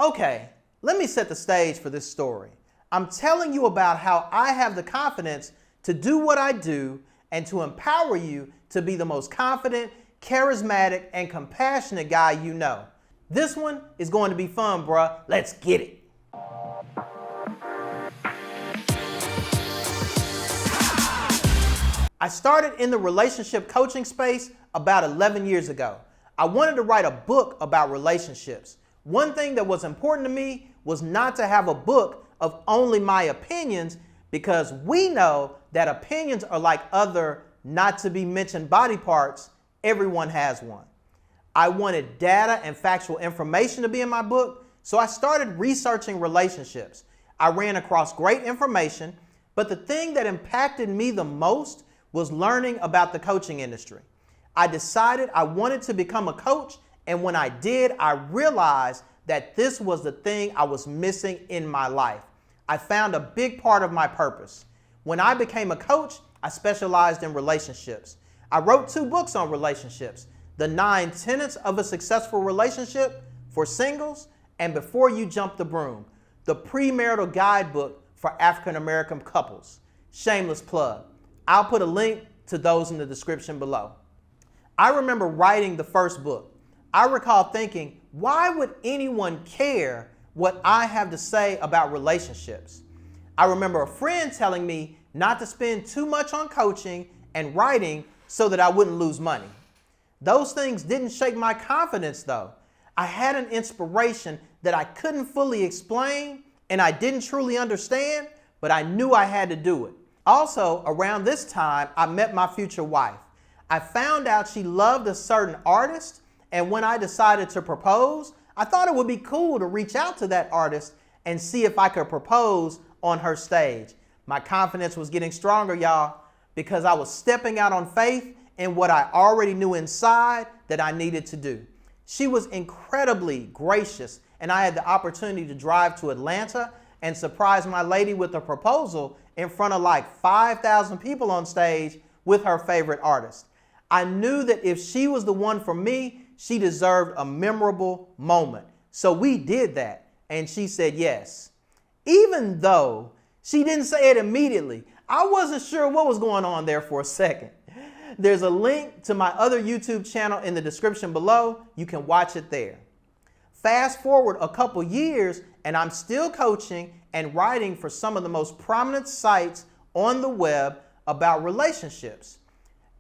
Okay, let me set the stage for this story. I'm telling you about how I have the confidence to do what I do and to empower you to be the most confident, charismatic, and compassionate guy you know. This one is going to be fun, bruh. Let's get it. I started in the relationship coaching space about 11 years ago. I wanted to write a book about relationships. One thing that was important to me was not to have a book of only my opinions, because we know that opinions are like other not to be mentioned body parts. Everyone has one. I wanted data and factual information to be in my book, so I started researching relationships. I ran across great information, but the thing that impacted me the most was learning about the coaching industry. I decided I wanted to become a coach, and when I did, I realized that this was the thing I was missing in my life. I found a big part of my purpose. When I became a coach, I specialized in relationships. I wrote 2 books on relationships: The 9 Tenets of a Successful Relationship for Singles, and Before You Jump The Broom, the premarital guidebook for African American couples. Shameless plug. I'll put a link to those in the description below. I remember writing the first book. I recall thinking, why would anyone care what I have to say about relationships? I remember a friend telling me not to spend too much on coaching and writing so that I wouldn't lose money. Those things didn't shake my confidence though. I had an inspiration that I couldn't fully explain and I didn't truly understand, but I knew I had to do it. Also, around this time, I met my future wife. I found out she loved a certain artist, and when I decided to propose, I thought it would be cool to reach out to that artist and see if I could propose on her stage. My confidence was getting stronger, y'all, because I was stepping out on faith in what I already knew inside that I needed to do. She was incredibly gracious, and I had the opportunity to drive to Atlanta and surprise my lady with a proposal in front of like 5,000 people on stage with her favorite artist. I knew that if she was the one for me, she deserved a memorable moment. So we did that, and she said yes. Even though she didn't say it immediately, I wasn't sure what was going on there for a second. There's a link to my other YouTube channel in the description below. You can watch it there. Fast forward a couple years, and I'm still coaching and writing for some of the most prominent sites on the web about relationships.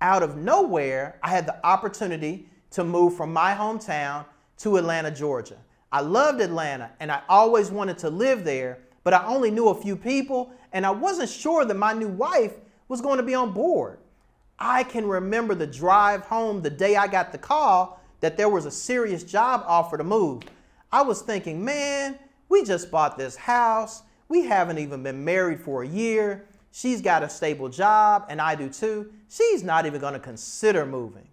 Out of nowhere, I had the opportunity to move from my hometown to Atlanta, Georgia. I loved Atlanta and I always wanted to live there, but I only knew a few people and I wasn't sure that my new wife was going to be on board. I can remember the drive home the day I got the call that there was a serious job offer to move. I was thinking, man, we just bought this house. We haven't even been married for a year. She's got a stable job and I do too. She's not even going to consider moving.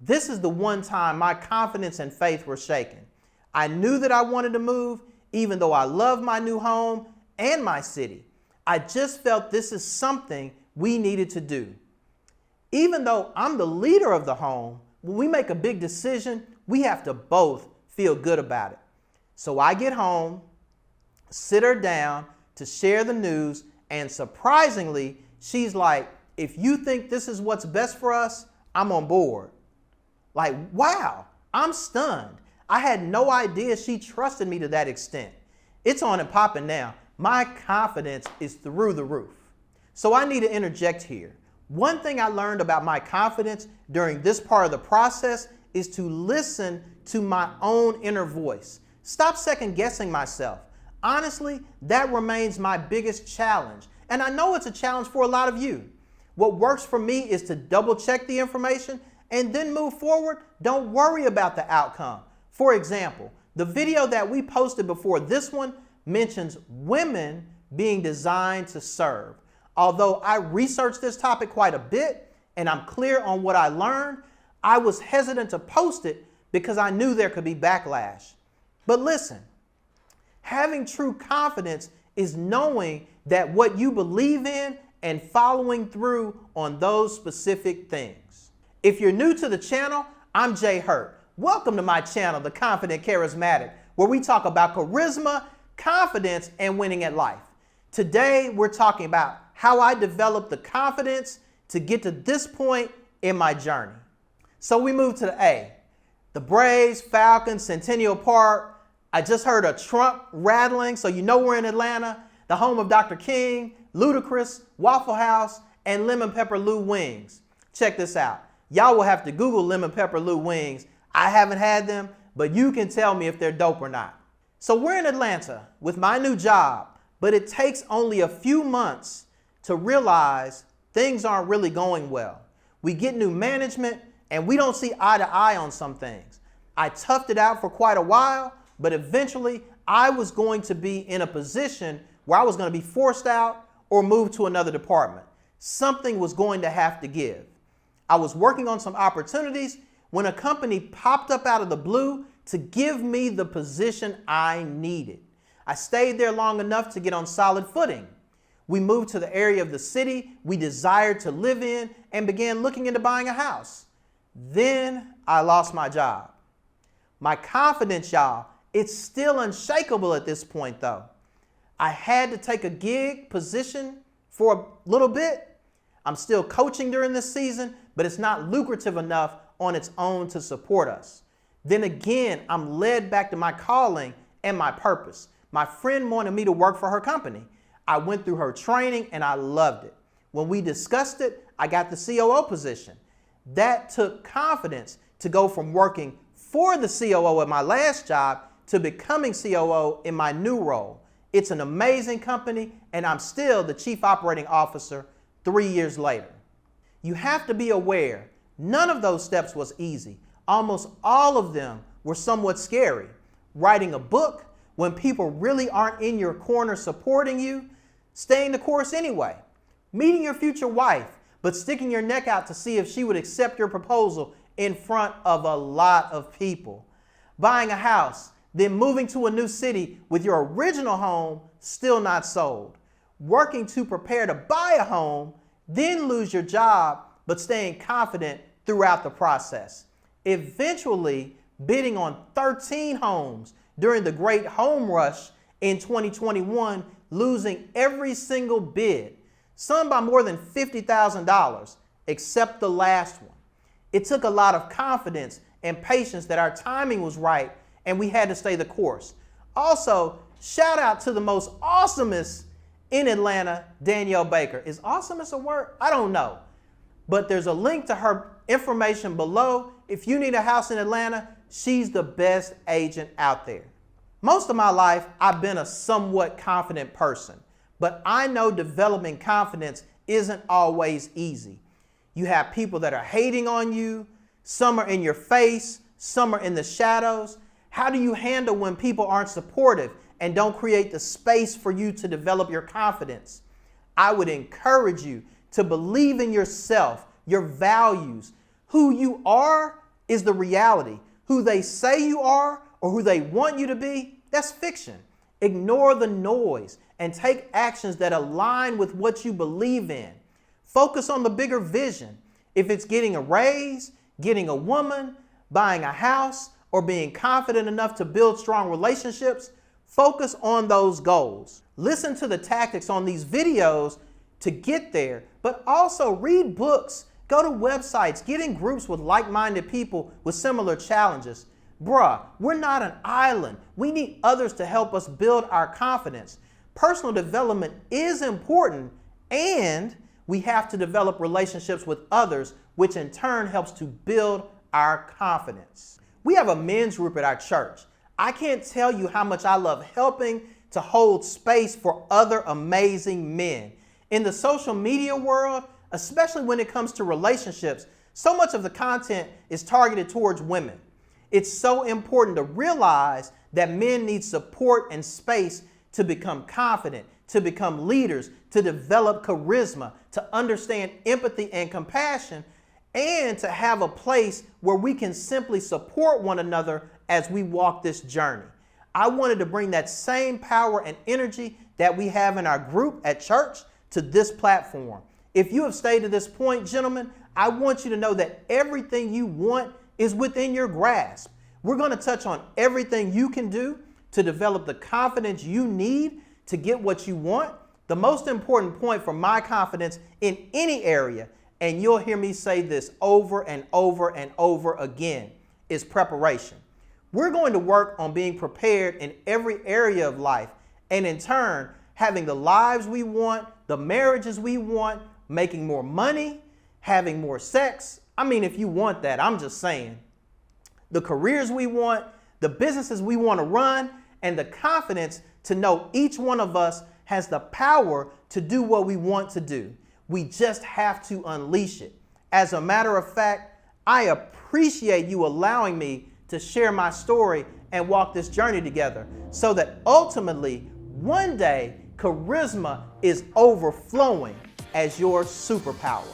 This is the one time my confidence and faith were shaken. I knew that I wanted to move, even though I love my new home and my city. I just felt this is something we needed to do. Even though I'm the leader of the home, when we make a big decision, we have to both feel good about it. So I get home, sit her down to share the news, and surprisingly, she's like, if you think this is what's best for us, I'm on board. Like, wow, I'm stunned. I had no idea she trusted me to that extent. It's on and popping now. My confidence is through the roof. So I need to interject here. One thing I learned about my confidence during this part of the process is to listen to my own inner voice. Stop second guessing myself. Honestly, that remains my biggest challenge. And I know it's a challenge for a lot of you. What works for me is to double check the information and then move forward. Don't worry about the outcome. For example, the video that we posted before this one mentions women being designed to serve. Although I researched this topic quite a bit and I'm clear on what I learned, I was hesitant to post it because I knew there could be backlash. But listen, having true confidence is knowing that what you believe in and following through on those specific things. If you're new to the channel, I'm Jay Hurt. Welcome to my channel, The Confident Charismatic, where we talk about charisma, confidence, and winning at life. Today, we're talking about how I developed the confidence to get to this point in my journey. So we move to the A. The Braves, Falcons, Centennial Park. I just heard a trunk rattling, so you know we're in Atlanta, the home of Dr. King, Ludacris, Waffle House, and Lemon Pepper Lou Wings. Check this out. Y'all will have to Google Lemon Pepper Lou Wings. I haven't had them, but you can tell me if they're dope or not. So we're in Atlanta with my new job, but it takes only a few months to realize things aren't really going well. We get new management and we don't see eye to eye on some things. I toughed it out for quite a while, but eventually I was going to be in a position where I was going to be forced out or moved to another department. Something was going to have to give. I was working on some opportunities when a company popped up out of the blue to give me the position I needed. I stayed there long enough to get on solid footing. We moved to the area of the city we desired to live in and began looking into buying a house. Then I lost my job. My confidence, y'all, it's still unshakable at this point though. I had to take a gig position for a little bit. I'm still coaching during this season, but it's not lucrative enough on its own to support us. Then again, I'm led back to my calling and my purpose. My friend wanted me to work for her company. I went through her training and I loved it. When we discussed it, I got the COO position. That took confidence to go from working for the COO at my last job to becoming COO in my new role. It's an amazing company and I'm still the Chief Operating Officer 3 years later. You have to be aware, none of those steps was easy. Almost all of them were somewhat scary. Writing a book when people really aren't in your corner supporting you, staying the course anyway. Meeting your future wife, but sticking your neck out to see if she would accept your proposal in front of a lot of people. Buying a house, then moving to a new city with your original home still not sold. Working to prepare to buy a home, then lose your job, but staying confident throughout the process. Eventually bidding on 13 homes during the great home rush in 2021, losing every single bid, some by more than $50,000, except the last one. It took a lot of confidence and patience that our timing was right and we had to stay the course. Also, shout out to the most awesomest in Atlanta, Danielle Baker. Is awesomest a word? I don't know. But there's a link to her information below. If you need a house in Atlanta, she's the best agent out there. Most of my life, I've been a somewhat confident person, but I know developing confidence isn't always easy. You have people that are hating on you, some are in your face, some are in the shadows. How do you handle when people aren't supportive and don't create the space for you to develop your confidence? I would encourage you to believe in yourself, your values. Who you are is the reality. Who they say you are or who they want you to be, that's fiction. Ignore the noise and take actions that align with what you believe in. Focus on the bigger vision. If it's getting a raise, getting a woman, buying a house, or being confident enough to build strong relationships, focus on those goals. Listen to the tactics on these videos to get there, but also read books, go to websites, get in groups with like-minded people with similar challenges. Bruh, we're not an island. We need others to help us build our confidence. Personal development is important, and we have to develop relationships with others, which in turn helps to build our confidence. We have a men's group at our church. I can't tell you how much I love helping to hold space for other amazing men. In the social media world, especially when it comes to relationships, so much of the content is targeted towards women. It's so important to realize that men need support and space to become confident, to become leaders, to develop charisma, to understand empathy and compassion, and to have a place where we can simply support one another as we walk this journey. I wanted to bring that same power and energy that we have in our group at church to this platform. If you have stayed to this point, gentlemen, I want you to know that everything you want is within your grasp. We're going to touch on everything you can do to develop the confidence you need to get what you want, the most important point for my confidence in any area, and you'll hear me say this over and over and over again, is preparation. We're going to work on being prepared in every area of life, and in turn, having the lives we want, the marriages we want, making more money, having more sex. I mean, if you want that, I'm just saying. The careers we want, the businesses we want to run, and the confidence to know each one of us has the power to do what we want to do. We just have to unleash it. As a matter of fact, I appreciate you allowing me to share my story and walk this journey together so that ultimately, one day, charisma is overflowing as your superpower.